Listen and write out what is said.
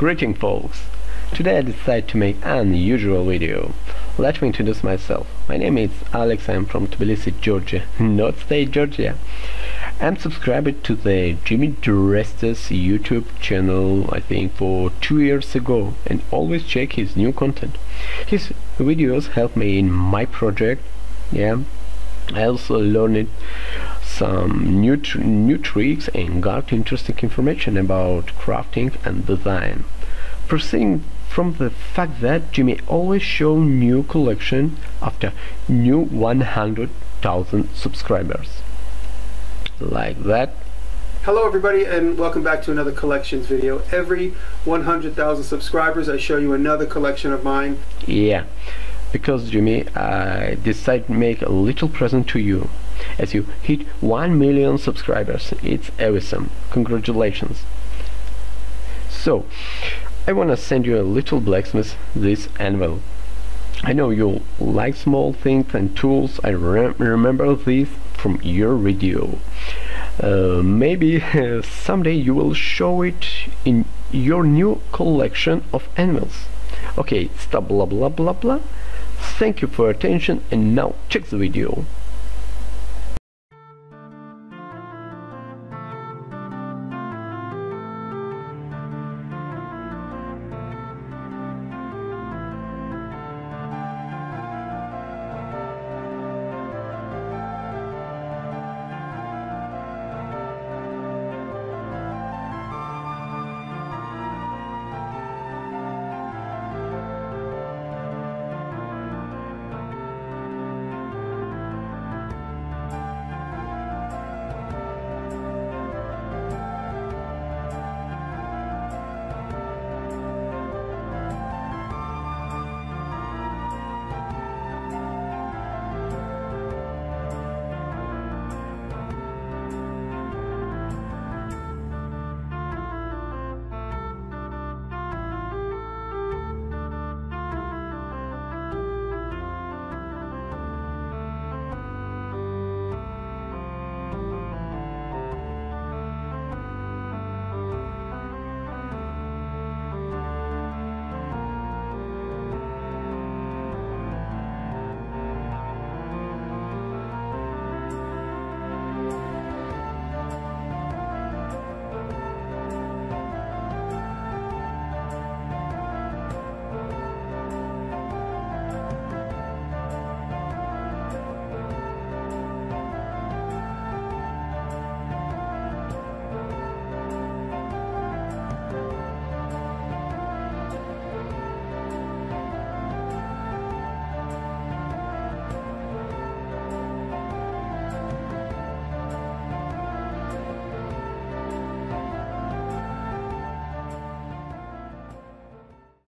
Greeting folks! Today I decided to make an unusual video. Let me introduce myself. My name is Alex, I'm from Tbilisi, Georgia, not state Georgia. I'm subscribed to the Jimmy DiResta's YouTube channel I think for 2 years ago and always check his new content. His videos help me in my project. I also learned some new tricks and got interesting information about crafting and design. Proceeding from the fact that Jimmy always show new collection after new 100,000 subscribers. Like that. Hello everybody and welcome back to another collections video. Every 100,000 subscribers I show you another collection of mine. Yeah, because Jimmy, I decided to make a little present to you as you hit 1 million subscribers. It's awesome. Congratulations. So I wanna send you a little blacksmith, this anvil. I know you like small things and tools. I remember this from your video. Maybe someday you will show it in your new collection of anvils. Okay, stop blah blah blah blah. Thank you for your attention and now check the video.